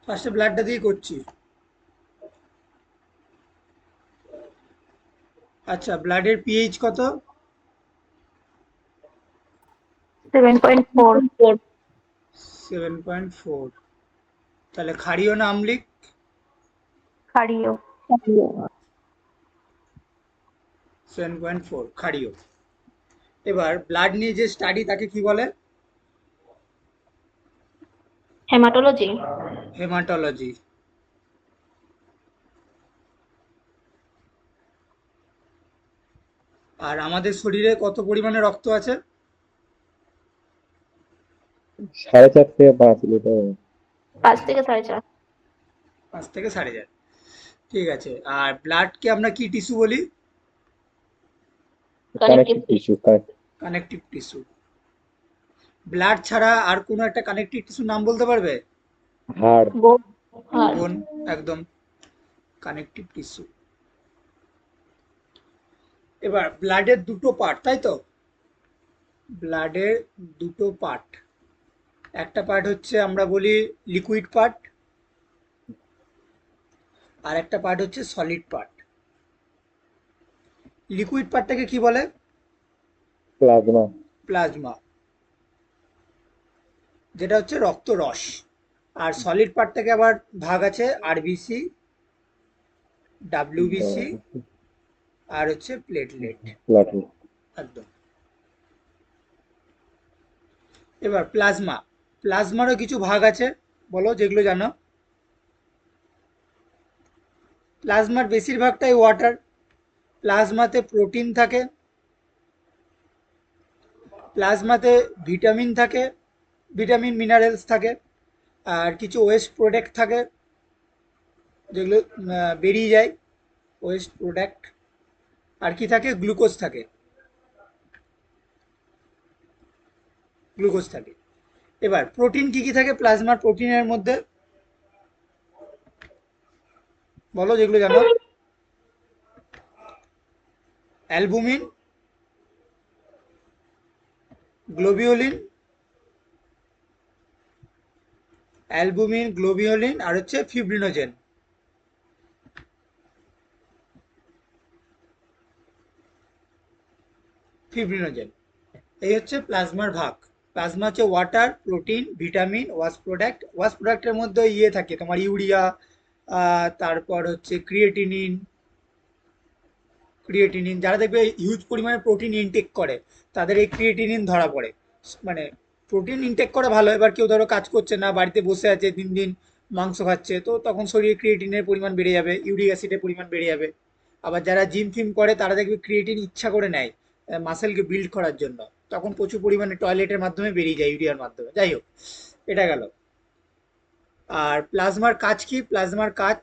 ফার্স্টে ব্লাডটা দিয়ে করছি। আচ্ছা, ব্লাডের পিএইচ কত? 7.4। 7.4। তাহলে ক্ষারীয় না আম্লিক? ক্ষারীয়। 7.4 ক্ষারীয়। এবার ব্লাড নিয়ে যে স্টাডি তাকে কি বলে? হেমাটোলজি। হেমাটোলজি। আর আমাদের শরীরে কত পরিমাণে রক্ত আছে? 4.5 থেকে 5 লিটার। 5 থেকে 4.5। 5 থেকে 4.5। ঠিক আছে। আর ব্লাডকে আমরা কি টিস্যু বলি? Connective connective tissue. Tissue, connect. Connective tissue. Blood ছাড়া আর কোনো একটা কানেকটিভ টিস্যুর নাম বলতে পারবে? হাড়। বোন। হাড়। বোন। একদম। Connective tissue. এবার ব্লাডের দুটো পার্ট, তাই তো? ব্লাডের দুটো পার্ট। একটা পার্ট হচ্ছে আমরা বলি লিকুইড পার্ট, আর একটা পার্ট হচ্ছে সলিড পার্ট। লিকুইড পার্টটাকে কি বলে? প্লাজমা। প্লাজমা, যেটা হচ্ছে রক্ত রস। আর সলিড পার্টটাকে আবার ভাগ আছে আরবিসি, ডাব্লিউবিসি, আর হচ্ছে প্লেটলেট। প্লাজমা। একদম। এবার প্লাজমা, প্লাজমারও কিছু ভাগ আছে, বলো যেগুলো জানো। প্লাজমার বেশিরভাগটাই ওয়াটার। প্লাজমাতে প্রোটিন থাকে, প্লাজমাতে ভিটামিন থাকে, ভিটামিন মিনারেলস থাকে, আর কিছু ওয়েস্ট প্রোডাক্ট থাকে যেগুলো বেরিয়ে যায়, ওয়েস্ট প্রোডাক্ট। আর কি থাকে? গ্লুকোজ থাকে, গ্লুকোজ থাকে। এবার প্রোটিন কি কি থাকে প্লাজমার প্রোটিনের মধ্যে, বলো যেগুলো জানো। অ্যালবুমিন, গ্লোবিওলিন, অ্যালবুমিন, গ্লোবিওলিন, আর হচ্ছে ফিব্রিনোজেন। ফিব্রিনোজেন। এই হচ্ছে প্লাজমার ভাগ। প্লাজমা হচ্ছে water, protein, vitamin, wash product. Wash প্রোডাক্টের মধ্যে ইয়ে থাকে তোমার ইউরিয়া, তারপর হচ্ছে ক্রিয়েটিনিন। ক্রিয়েটিনিন যারা দেখবে হিউজ পরিমাণে প্রোটিন ইনটেক করে তাদের এই ক্রিয়েটিনিন ধরা পড়ে। মানে প্রোটিন ইনটেক করা ভালো। এবার কেউ ধরো কাজ করছে না, বাড়িতে বসে আছে, দিন দিন মাংস খাচ্ছে, তো তখন শরীরে ক্রিয়েটিনের পরিমাণ বেড়ে যাবে, ইউরিক অ্যাসিডের পরিমাণ বেড়ে যাবে। আবার যারা জিম ফিম করে তারা দেখবে ক্রিয়েটিন ইচ্ছা করে নেয় মাসেলকে বিল্ড করার জন্য, তখন প্রচুর পরিমাণে টয়লেটের মাধ্যমে বেরিয়ে যায়, ইউরিয়ার মাধ্যমে। যাই হোক, এটা গেল। আর প্লাজমার কাজ কি? প্লাজমার কাজ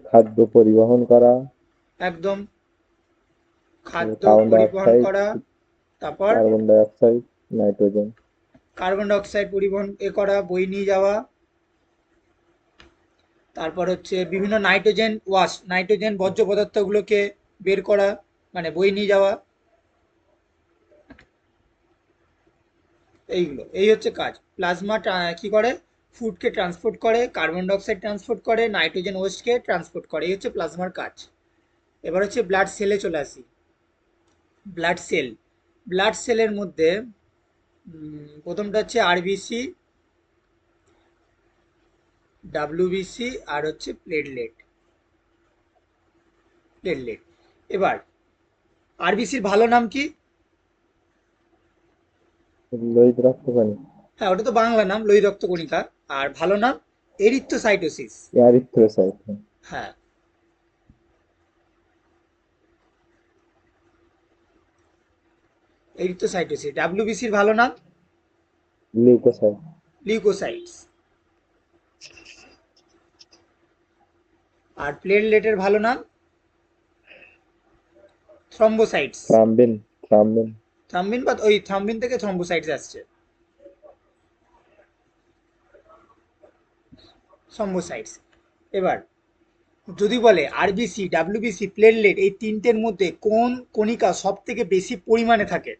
খাদ্য পরিবহন করা। একদম, খাদ্য কার্বন ডাই পরিবহন অক্সাইড, করা। তারপর carbon die oxide, nitrogen. Carbon die oxide পরিবহন করা, বই নিয়ে যাওয়া। তারপর হচ্ছে বিভিন্ন নাইট্রোজেন ওয়াশ, নাইট্রোজেন বর্জ্য পদার্থগুলোকে বের করা, মানে বই নিয়ে যাওয়া। এইগুলো, এই হচ্ছে কাজ। প্লাজমা কি করে? ফুডকে ট্রান্সপোর্ট করে, কার্বন ডাই অক্সাইড ট্রান্সপোর্ট করে, নাইট্রোজেন ওয়েস্টকে ট্রান্সপোর্ট করে। এই হচ্ছে প্লাজমার কাজ। এবার হচ্ছে ব্লাড সেলে চলে আসি। ব্লাড সেল, ব্লাড সেলের মধ্যে প্রথমটা হচ্ছে আরবিসি, ডাব্লিউবিসি, আর হচ্ছে প্লেটলেট। প্লেটলেট। এবার আরবিসির ভালো নাম কি? লোহিত রক্তকণিকা। হ্যাঁ, ওটা তো বাংলা নাম, লোহিত রক্ত কণিকা। আর ভালো নাম এরিথ্রোসাইটোসিস। এরিথ্রোসাইট। হ্যাঁ, এরিথ্রোসাইটোসিস। ডাব্লিউবিসির ভালো নাম লিউকোসাইট। লিউকোসাইটস। আর প্লেটলেটের ভালো নাম থ্রম্বোসাইটস। থ্রাম্বিন। থ্রাম্বিন। থ্রম্বিন, বা ওই থ্রম্বিন থেকে থ্রম্বোসাইটস আসছে। থ্রম্বোসাইটস। এবার যদি বলে আরবিসি, ডাব্লিউবিসি, প্লেটলেট এই তিনটের মধ্যে কোন কণিকা সব থেকে বেশি পরিমাণে থাকে?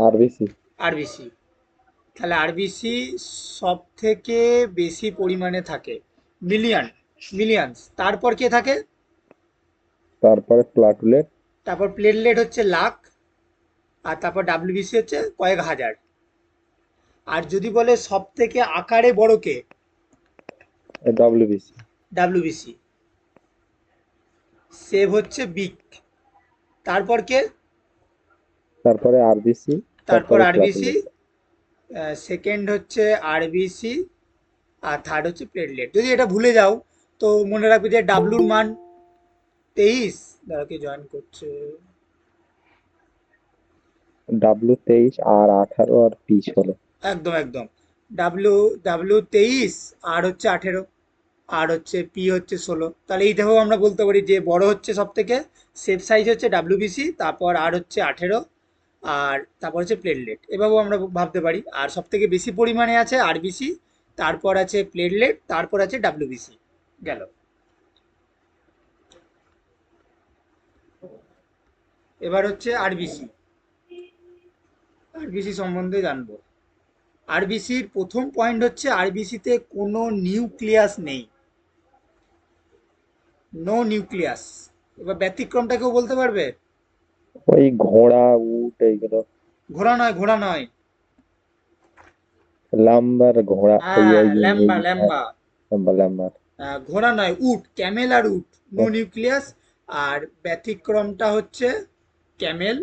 আরবিসি। আরবিসি। তাহলে আরবিসি সব থেকে বেশি পরিমাণে থাকে মিলিয়নস। তারপর কে থাকে? তারপরে প্লাটুলেট। তারপর প্লেটলেট হচ্ছে লাখ, আর তারপর ডাব্লিউবিসি হচ্ছে কয়েক হাজার। আর যদি বলে সব থেকে আকারে বড় কে? ডব্লিউবিসি। ডাব্লিউবিসি। সেভ হচ্ছে বিগ। তারপর কে? তারপরে আরবিসি। তারপর তারপরে আরবিসি। প্লাটুলেট। সেকেন্ড হচ্ছে আরবিসি। আর থার্ড হচ্ছে প্লেটলেট। যদি এটা ভুলে যাও তো মনে রাখবে যে ডাব্লুর মান 23। দাঁড়া, কি জয়েন করছে? ডাব্লু 23 আর 18 আর পি 16। একদম একদম। ডাব্লু ডাব্লু 23, আর হচ্ছে 18, আর হচ্ছে পি হচ্ছে 16। তাহলে এইটাও আমরা বলতে পারি যে বড় হচ্ছে সব থেকে, সেফ সাইজ হচ্ছে ডাব্লিউবিসি, তারপর আর হচ্ছে 18, আর তারপর হচ্ছে প্লেটলেট। এভাবেও আমরা ভাবতে পারি। আর সব থেকে বেশি পরিমাণে আছে আরবিসি, তারপর আছে প্লেটলেট, তারপর আছে ডাব্লিউবিসি। গেল। এবার হচ্ছে আরবিসি। আরবিসি সম্বন্ধে জানবো। আরবিসির প্রথম পয়েন্ট হচ্ছে আরবিসিতে কোনো নিউক্লিয়াস নেই। No nucleus. এবার ব্যতিক্রমটা কেউ বলতে পারবে? ওই ঘোড়া, উট এইগুলো। ঘোড়া নয়, ঘোড়া নয়। লাম্বার ঘোড়া, এই হ্যাঁ, এই এই ল্যাম্বা হ্যাঁ, ল্যাম্বা। লাম্বার। ঘোড়া নয়, উট, ক্যামেল আর উট। No nucleus. আর ব্যতিক্রমটা হচ্ছে ক্যামেল,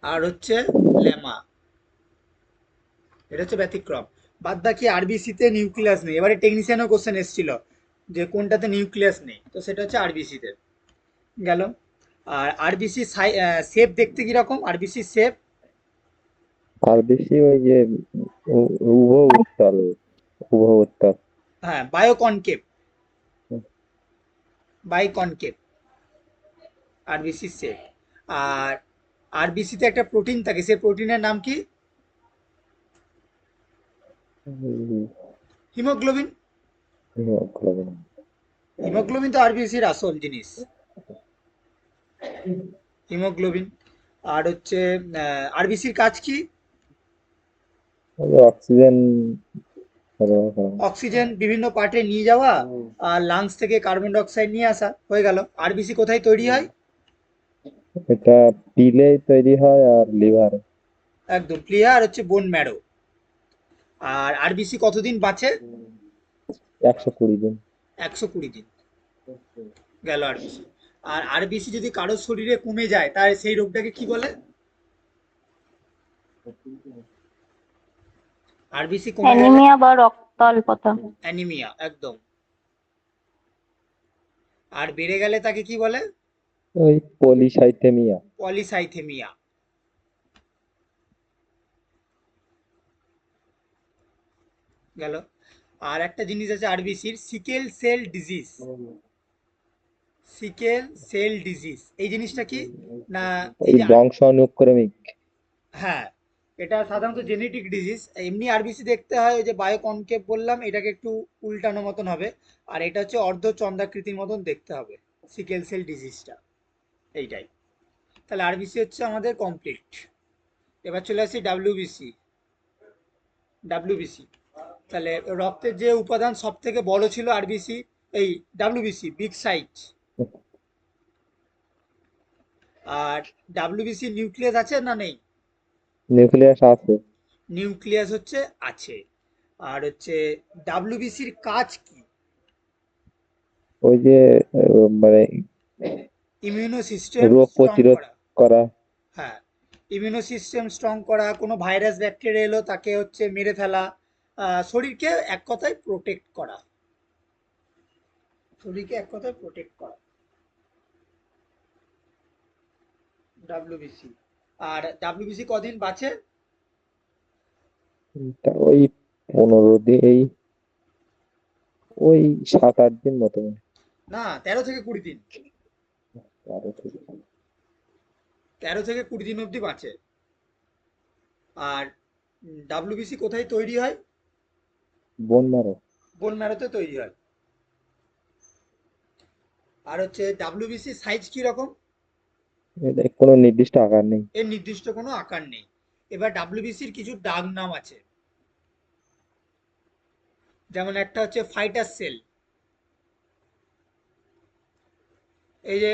আর হচ্ছে ল্যামা। এটা হচ্ছে ব্যতিক্রম। বাদ বাকি আরবিসিতে নিউক্লিয়াস নেই। এবারে টেকনিশিয়ানও কোশ্চেন এসেছিল যে কোনটাতে নিউক্লিয়াস নেই, তো সেটা হচ্ছে আরবিসিতে। গেল। আর আরবিসি শেপ দেখতে কিরকম? আরবিসি শেপ, আরবিসি ওই যে উভ উত্তল, উভ উত্তল। হ্যাঁ, বায়োকনকেভ। বাইকনকেভ আরবিসি শেপ। আর আরবিসিতে একটা প্রোটিন থাকে, সেই প্রোটিনের নাম কি? হিমোগ্লোবিন। হিমোগ্লোবিন তো আরবিসির আসল জিনিস, হিমোগ্লোবিন। আর হচ্ছে আরবিসির কাজ কি? অক্সিজেন সরবরাহ করা। অক্সিজেন বিভিন্ন পার্টে নিয়ে যাওয়া, আর লাংস থেকে কার্বন ডাই অক্সাইড নিয়ে আসা। হয়ে গেল। আরবিসি কোথায় তৈরি হয়? এটা পিলে তৈরি হয় আর লিভারে। একদম ক্লিয়ার। হচ্ছে বোন ম্যারো। আর আরবিসি কতদিন বাঁচে? 120 দিন। 120 দিন। গেল আরবিসি। আর আরবিসি যদি কারোর শরীরে কমে যায় তাহলে সেই রোগটাকে কি বলে? আরবিসি কমে গেলে অ্যানিমিয়া বা রক্তাল্পতা। অ্যানিমিয়া। একদম। আর বেড়ে গেলে তাকে কি বলে? ওই পলিসাইথেমিয়া। পলিসাইথেমিয়া। গেল। আর একটা জিনিস আছে আরবিসির, sickle cell disease. Sickle cell disease এই জিনিসটা কি? না, এই ওই যে বংশানুক্রমিক। হ্যাঁ, এটা সাধারণত জেনেটিক ডিজিজ। এমনি আরবিসি দেখতে হয় ওই যে বায়োকনকেভ বললাম, এটাকে একটু উল্টানো মতন হবে। আর এটা হচ্ছে অর্ধ চন্দ্রাকৃতির মতন দেখতে হবে, সিকেল সেল ডিজিজটা। এইটাই। তাহলে আরবিসি হচ্ছে আমাদের কমপ্লিট। এবার চলে আসি ডাব্লিউবিসি। ডাব্লিউবিসি, তাহলে রক্তের যে উপাদান সব থেকে বড় ছিল আরবিসি, এই ডাব্লিউবিসি বিগ সাইজ। আর ডাব্লিউবিসি নিউক্লিয়াস আছে না নেই? নিউক্লিয়াস আছে। নিউক্লিয়াস হচ্ছে আছে। আর হচ্ছে ডাব্লিউবিসির কাজ কি? ওই যে মানে ইমিউনো সিস্টেম রোগ স্ট্রং প্রতিরোধ করা। করা। হ্যাঁ, ইমিউনো সিস্টেম স্ট্রং করা, কোনো ভাইরাস ব্যাকটেরিয়া এলো তাকে হচ্ছে মেরে ফেলা, শরীরকে এক কথায় প্রোটেক্ট করা। শরীরকে এক কথায় প্রোটেক্ট করা, ডাব্লিউবিসি। আর ডাব্লিউবিসি কদিন বাঁচে? তা ওই 15 দিন, ওই 7-8 দিন মতো মনে না, 13 থেকে 20 দিন। হয়। আরো ঠিক। 13 থেকে 20 দিন অবধি বাঁচে। আর ডাব্লিউবিসি কোথায় তৈরি হয়? Bone marrow. বোন ম্যারোতে তৈরি হয়। আর হচ্ছে ডাব্লিউবিসি সাইজ কি রকম? এটা কোনো নির্দিষ্ট আকার নেই। এর নির্দিষ্ট কোনো আকার নেই। এবার ডাব্লিউবিসির কিছু ডাক নাম আছে, যেমন একটা হচ্ছে ফাইটার সেল। এই যে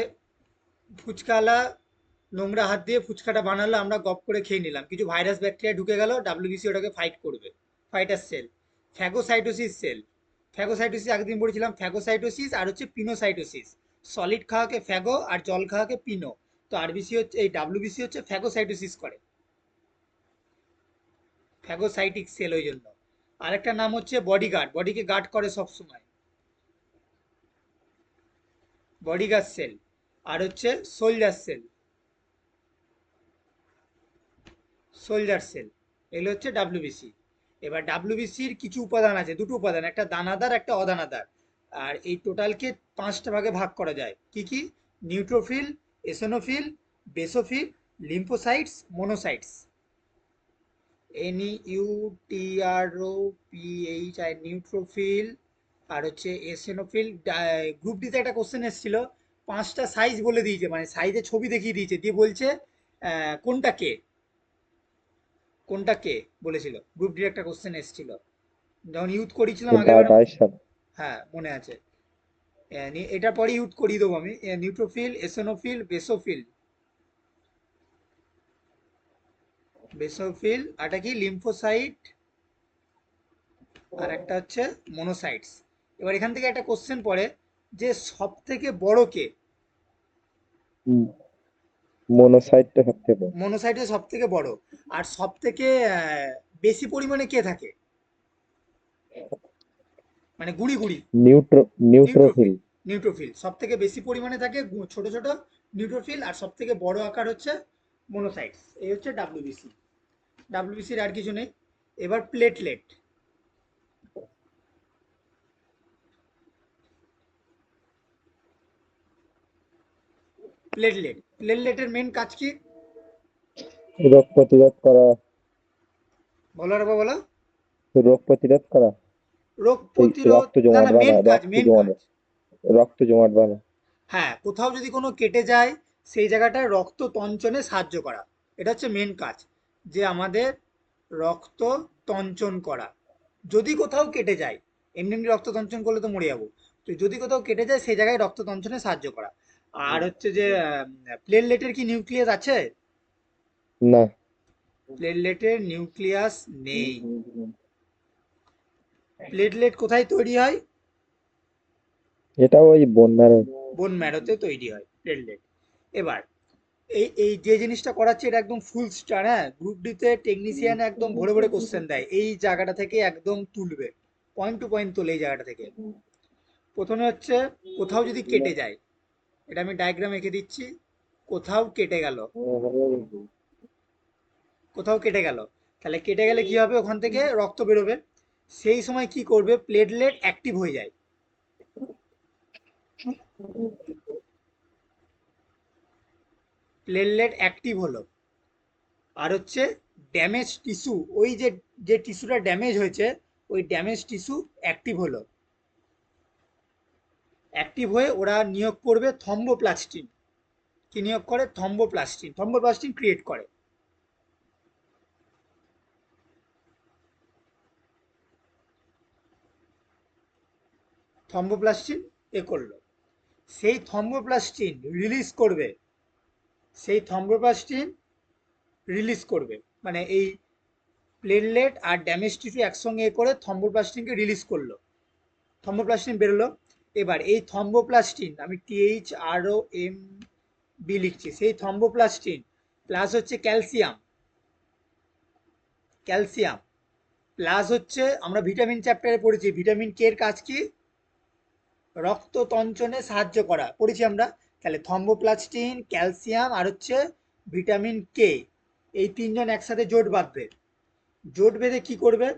ফুচকাওয়ালা নোংরা হাত দিয়ে ফুচকাটা বানালো, আমরা গপ করে খেয়ে নিলাম, কিছু ভাইরাস ব্যাকটেরিয়া ঢুকে গেল, ডাব্লিউবিসি ওটাকে ফাইট করবে, fighter cell. Phagocytosis cell, phagocytosis আগের দিন পড়েছিলাম, ফ্যাগোসাইটোসিস আর হচ্ছে পিনোসাইটোসিস। সলিড খাওয়াকে ফ্যাগো আর জল খাওয়াকে পিনো। তো আরবিসি হচ্ছে, এই ডাব্লিউবিসি হচ্ছে ফ্যাগোসাইটোসিস করে, ফ্যাগোসাইটিক সেল ওই জন্য। আরেকটা নাম হচ্ছে বডিগার্ড, বডিকে গার্ড করে সব সময়, বডিগার্ড সেল। আর হচ্ছে সোলজার সেল, সোলজার সেল। এগুলো হচ্ছে ডাব্লিউবিসি। এবার ডাব্লিউবিসির কিছু উপাদান আছে, দুটো উপাদান, একটা দানাদার একটা অদানাদার। আর এই টোটালকে 5টা ভাগে ভাগ করা যায়, কি কি? Neutrophil, eosinophil, basophil, lymphocytes, monocytes. NEUTROPHI, neutrophil. আর হচ্ছে এসেনোফিল। গ্রুপ ডিতে একটা কোশ্চেন এসেছিল, 5টা সাইজ বলে দিয়েছে, মানে সাইজে ছবি দেখিয়ে দিয়েছে, দিয়ে বলছে কোনটা কে, কোনটা কে বলেছিল। গ্রুপ ডির একটা কোশ্চেন এসেছিল যখন ইউথ করিয়েছিলাম আগেরবার। 22 সাল। হ্যাঁ মনে আছে। এটার পরে ইউথ করিয়ে দেবো আমি। নিউট্রোফিল, এসোনোফিল, বেসোফিল, বেসোফিল, আরটা কি লিম্ফোসাইট, আর একটা হচ্ছে মোনোসাইটস। এবার এখান থেকে একটা কোশ্চেন পড়ে যে সব থেকে বড় কে? মনোসাইটটা সবচেয়ে বড়। মনোসাইটে সব থেকে বড়। আর সব থেকে বেশি পরিমাণে কে থাকে, মানে গুড়ি গুড়ি? নিউট্রো নিউট্রোফিল। নিউট্রোফিল। নিউট্রোফিল সব থেকে বেশি পরিমাণে থাকে, ছোট ছোট নিউট্রোফিল, আর সব থেকে বড় আকার হচ্ছে মোনোসাইটস। এই হচ্ছে ডাব্লিউবিসি। ডাব্লিউবিসির আর কিছু নেই। এবার প্লেটলেট। প্লেটলেট, প্লেটলেটের মেন কাজ কি? রোগ প্রতিরোধ করা। বলো আর একবার বলো। রোগ প্রতিরোধ করা। রোগ এই প্রতিরোধ, রক্ত না জমাট না, মেন বাঁধা, কাজ, রক্ত মেন জমাট কাজ। রক্ত জমাট বাঁধা। হ্যাঁ, কোথাও যদি কোনো কেটে যায় সেই জায়গাটায় রক্ত তঞ্চনে সাহায্য করা, এটা হচ্ছে মেন কাজ, যে আমাদের রক্ত তঞ্চন করা। যদি কোথাও কেটে যায়, এমনি এমনি রক্ত তঞ্চন করলে তো মরে যাবো, তো যদি কোথাও কেটে যায় সেই জায়গায় রক্ত তঞ্চনে সাহায্য করা। আর হচ্ছে যে প্লেটলেটের কি নিউক্লিয়াস আছে? না। প্লেটলেটের নিউক্লিয়াস নেই। প্লেটলেট কোথায় তৈরি হয়? এটা ওই বন্যার। বোন ম্যারোতে তৈরি হয় প্লেটলেট। এবার এই এই যে জিনিসটা করাচ্ছে এটা একদম ফুল স্টার। হ্যাঁ, গ্রুপ ডিতে টেকনিশিয়ান একদম ভরে ভরে কোশ্চেন দেয়, এই জায়গাটা থেকে একদম তুলবে, পয়েন্ট টু পয়েন্ট তোলে এই জায়গাটা থেকে। প্রথমে হচ্ছে কোথাও যদি কেটে যায়, এটা আমি ডায়াগ্রাম এঁকে দিচ্ছি। কোথাও কেটে গেল, কোথাও কেটে গেল, তাহলে কেটে গেলে কি হবে? ওখান থেকে রক্ত বেরোবে। সেই সময় কি করবে? প্লেটলেট অ্যাক্টিভ হয়ে যায়। প্লেটলেট অ্যাক্টিভ হলো। আর হচ্ছে ড্যামেজ টিস্যু, ওই যে যে টিস্যুটা ড্যামেজ হয়েছে, ওই ড্যামেজ টিস্যু অ্যাক্টিভ হলো। অ্যাক্টিভ হয়ে ওরা নিয়োগ করবে থম্বোপ্লাস্টিন। কি নিয়োগ করে? থম্বোপ্লাস্টিন। থম্বোপ্লাস্টিন ক্রিয়েট করে। থম্বোপ্লাস্টিন এ করলো, সেই থম্বোপ্লাস্টিন রিলিজ করবে, সেই থম্বোপ্লাস্টিন রিলিজ করবে, মানে এই প্লেটলেট আর ড্যামেজ টিস্যু একসঙ্গে এ করে থম্বোপ্লাস্টিনকে রিলিজ করলো, থম্বোপ্লাস্টিন বেরোলো। এবার এই থম্বোপ্লাস্টিন, আমি THROMB লিখছি, সেই থম্বোপ্লাস্টিন প্লাস হচ্ছে ক্যালসিয়াম, ক্যালসিয়াম প্লাস হচ্ছে, আমরা ভিটামিন চ্যাপ্টারে পড়েছি, ভিটামিন কে এর কাজ কি? রক্ত তঞ্চনে সাহায্য করা, পড়েছি আমরা। তাহলে থম্বোপ্লাস্টিন, ক্যালসিয়াম আর হচ্ছে ভিটামিন কে, এই তিনজন একসাথে জোট বাঁধবে। জোট বেঁধে কি করবে?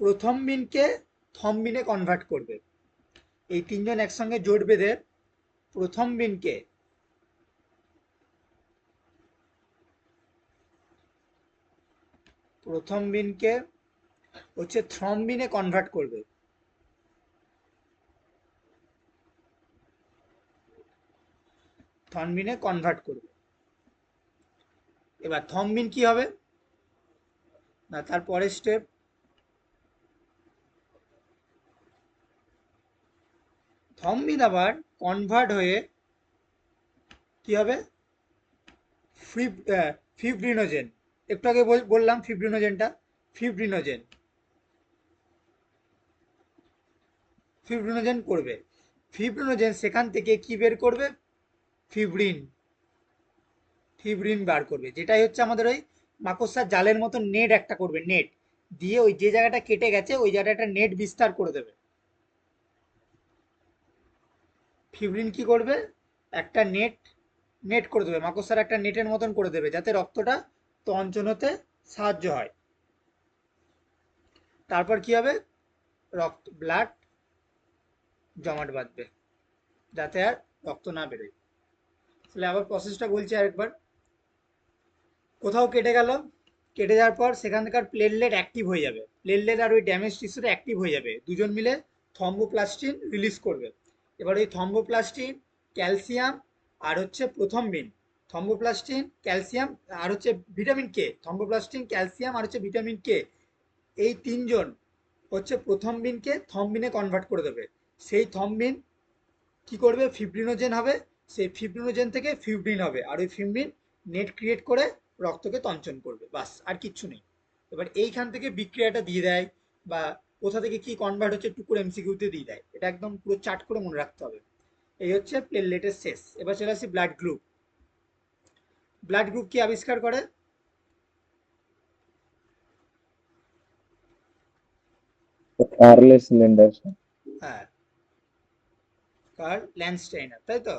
প্রথম বিনকে থম্বিনে কনভার্ট করবে। এই তিনজন একসঙ্গে জোট বেঁধে প্রথম বিনকে প্রথম বিনকে হচ্ছে থ্রম্বিনে কনভার্ট করবে। থ্রম্বিনে কনভার্ট করবে। এবার থম্বিন কি হবে না, তার পরের স্টেপ থম্বিন আবার কনভার্ট হয়ে কি হবে ফিব্রিনোজেন। একটু আগে বললাম ফিব্রিনোজেনটা, ফিব্রিনোজেন ফিব্রিনোজেন করবে। ফিব্রিনোজেন সেখান থেকে কি বের করবে, ফিব্রিন ফিব্রিন বার করবে, যেটাই হচ্ছে আমাদের ওই মাকড়সার জালের মতো নেট একটা করবে, নেট দিয়ে ওই যে জায়গাটা কেটে গেছে ওই জায়গাটা নেট বিস্তার করে দেবে। ফিব্রিন কি করবে, একটা নেট নেট করে দেবে, মাকড়সার একটা নেটের মতন করে দেবে, যাতে রক্তটা তঞ্চন হতে সাহায্য হয়। তারপর কি হবে, রক্ত ব্লাড জমাট বাঁধবে, যাতে আর রক্ত না বেরোয়। তাহলে আবার প্রসেসটা বলছি আরেকবার। কোথাও কেটে গেল, কেটে যাওয়ার পর সেখানকার প্লেটলেট অ্যাক্টিভ হয়ে যাবে, প্লেটলেট আর ওই ড্যামেজ টিস্যুটা অ্যাক্টিভ হয়ে যাবে, দুজন মিলে থম্বোপ্লাস্টিন রিলিজ করবে। এবার ওই থম্বোপ্লাস্টিন, ক্যালসিয়াম আর হচ্ছে প্রথম বিন, থম্বোপ্লাস্টিন ক্যালসিয়াম আর হচ্ছে ভিটামিন কে, থম্বোপ্লাস্টিন ক্যালসিয়াম আর হচ্ছে ভিটামিন কে, এই তিনজন হচ্ছে প্রথম বিনকে থম্বিনে কনভার্ট করে দেবে। সেই থম্বিন কি করবে, ফিব্রিনোজেন হবে, সেই ফিব্রিনোজেন থেকে ফিব্রিন হবে, আর ওই ফিব্রিন নেট ক্রিয়েট করে রক্তকে তঞ্চন করবে, বাস আর কিচ্ছু নেই। এবার এইখান থেকে বিক্রিয়াটা দিয়ে দেয়, বা কোথা থেকে কি কনভার্ট হচ্ছে টুকুর এমসিকিউতে দিয়ে দেয়, এটা একদম পুরো চার্ট করে মনে রাখতে হবে। এই হচ্ছে প্লেটলেটের শেষ। এবার চলে আসি ব্লাড গ্রুপ। ব্লাড গ্রুপ কি আবিষ্কার করে, কার্লেস ল্যান্ডারসন। হ্যাঁ কার্ল ল্যান্ডস্টাইনার, তাই তো।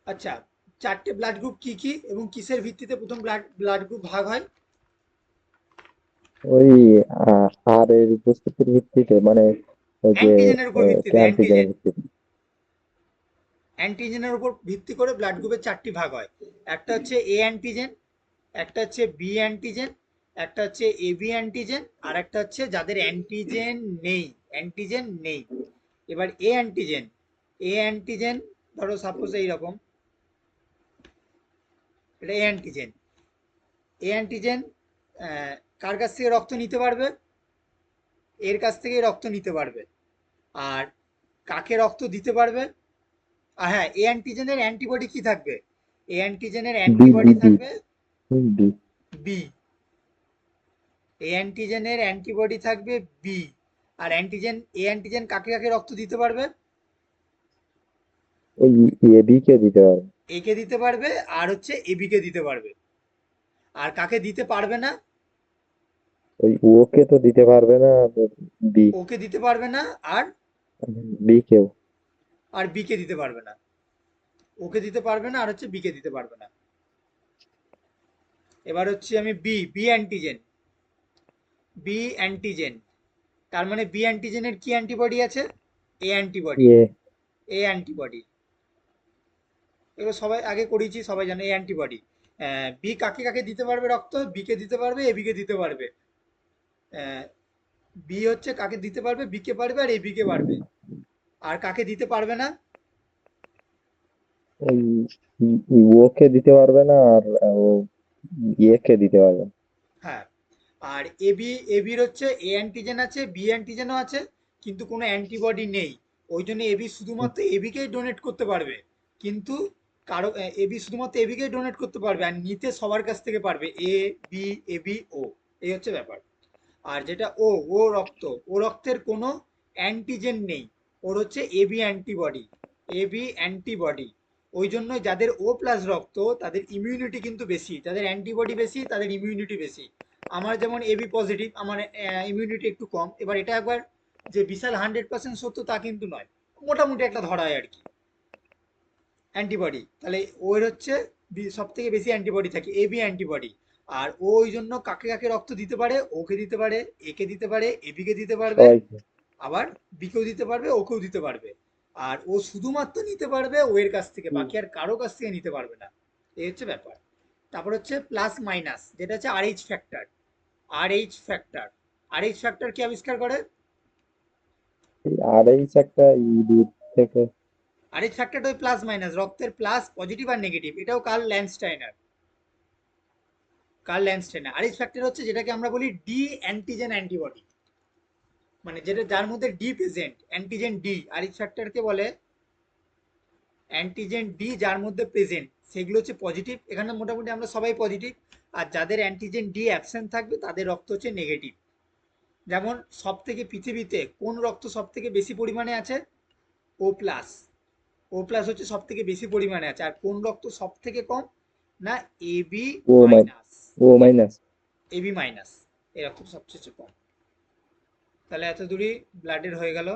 আচ্ছা, চারটে ব্লাড গ্রুপ কি কি এবং কিসের ভিত্তিতে প্রথম ব্লাড গ্রুপ ভাগ হয়, ওই আর এর উপস্থিতির ভিত্তিতে, মানে ওই যে অ্যান্টিজেনের উপর ভিত্তিতে, অ্যান্টিজেনের অ্যান্টিজেন ভিত্তিতে। অ্যান্টিজেনের উপর ভিত্তি করে ব্লাড গ্রুপের চারটি ভাগ হয়। একটা হচ্ছে এ অ্যান্টিজেন, একটা হচ্ছে বি অ্যান্টিজেন, একটা হচ্ছে এবি অ্যান্টিজেন, আর একটা হচ্ছে যাদের অ্যান্টিজেন নেই, অ্যান্টিজেন নেই। এবার এ অ্যান্টিজেন, এ অ্যান্টিজেন ধরো সাপোজ এইরকম, এটা এ অ্যান্টিজেন। এ অ্যান্টিজেন কার কাছ থেকে রক্ত নিতে পারবে, এর কাছ থেকে রক্ত নিতে পারবে। আর কাকে রক্ত দিতে পারবে, হ্যাঁ এ অ্যান্টিজেনের অ্যান্টিবডি কি থাকবে, এ অ্যান্টিজেনের বি বি অ্যান্টিবডি বি থাকবে বি। বি, এ অ্যান্টিজেনের অ্যান্টিবডি থাকবে বি। আর অ্যান্টিজেন, এ অ্যান্টিজেন কাকে কাকে রক্ত দিতে পারবে, ওই এ বি কে দিতে পারবে। এ কে দিতে পারবে আর হচ্ছে এবি কে দিতে পারবে। আর কাকে দিতে পারবে না, ওই ওকে তো দিতে পারবে না, বি, ওকে দিতে পারবে না, আর বি কেও। আর বি কে দিতে পারবে না, ওকে দিতে পারবে না আর হচ্ছে বি কে দিতে পারবে না। এবার হচ্ছে আমি B, B antigen, B antigen, তার মানে বি অ্যান্টিজেনের কি অ্যান্টিবডি আছে, এ অ্যান্টিবডি, এ। এ অ্যান্টিবডি। এগুলো সবাই আগে করেছি, সবাই জানে এই অ্যান্টিবডি। বি কাকে কাকে দিতে পারবে রক্ত, বি কে দিতে পারবে, এবি কে দিতে পারবে। বি হচ্ছে কাকে দিতে পারবে, বি কে পারবে আর এবি কে পারবে। আর কাকে দিতে পারবে না, ওই ওকে দিতে পারবে না, আর ও কে দিতে পারবে না। হ্যাঁ। আর এবি, এবির হচ্ছে এ অ্যান্টিজেন আছে, বি অ্যান্টিজেনও আছে, কিন্তু কোনো অ্যান্টিবডি নেই। ওই জন্য এবি শুধুমাত্র এবিকেই ডোনেট করতে পারবে, কিন্তু কারো, এবি শুধুমাত্র এবিকেই ডোনেট করতে পারবে, আর নিতে সবার কাছ থেকে পারবে, এ বি এবি ও, এই হচ্ছে ব্যাপার। আর যেটা ও, ও রক্ত, ও রক্তের কোনো অ্যান্টিজেন নেই, ওর হচ্ছে এবি অ্যান্টিবডি, এবি অ্যান্টিবডি। ওই জন্য যাদের ও প্লাস রক্ত তাদের ইমিউনিটি কিন্তু বেশি, তাদের অ্যান্টিবডি বেশি, তাদের ইমিউনিটি বেশি। আমার যেমন এবি পজিটিভ, আমার ইমিউনিটি একটু কম। এবার এটা একবার যে বিশাল 100% সত্য তা কিন্তু নয়, মোটামুটি একটা ধরা হয় আর কি অ্যান্টিবডি। তাহলে ওর হচ্ছে সব থেকে বেশি অ্যান্টিবডি থাকে, এবি অ্যান্টিবডি। আর ও ওই জন্য কাকে কাকে রক্ত দিতে পারে, ওকে দিতে পারে, একে দিতে পারে, এবি কে দিতে পারবে, সবাইকে। আবার বি কেও দিতে পারবে, ওকেও দিতে পারবে। আর ও শুধুমাত্র নিতে পারবে ও এর কাছ থেকে, বাকি আর কারো কাছ থেকে নিতে পারবে না। এই হচ্ছে ব্যাপার। তারপর হচ্ছে প্লাস মাইনাস, যেটা হচ্ছে আর এইচ ফ্যাক্টর, আর এইচ ফ্যাক্টর। আর এইচ ফ্যাক্টর কি আবিষ্কার করে, আর এই একটা ইঁদুর থেকে। আরএইচ ফ্যাক্টরটা ওই প্লাস মাইনাস, রক্তের প্লাস পজিটিভ আর নেগেটিভ, এটাও কার্ল ল্যান্ডস্টাইনার। আরএইচ ফ্যাক্টর হচ্ছে যেটাকে আমরা বলি ডি অ্যান্টিজেন অ্যান্টিবডি, মানে যেটা যার মধ্যে D present, antigen D, RH ফ্যাক্টরকে বলে অ্যান্টিজেন ডি যার মধ্যে প্রেজেন্ট, সেগুলো হচ্ছে পজিটিভ। এখানে মোটামুটি আমরা সবাই পজিটিভ, আর যাদের অ্যান্টিজেন ডি অ্যাবসেন্ট থাকবে তাদের রক্ত হচ্ছে নেগেটিভ। যেমন সব থেকে পৃথিবীতে কোন রক্ত সব থেকে বেশি পরিমাণে আছে? ও প্লাস। ও প্লাস হচ্ছে সব থেকে বেশি পরিমাণে আছে। আর কোন রক্ত সব থেকে কম? না এবি ও মাইনাস। ও মাইনাস। এবি মাইনাস এই রক্ত সবচেয়ে কম। তাহলে এত দূরই ব্লাডের হয়ে গেল।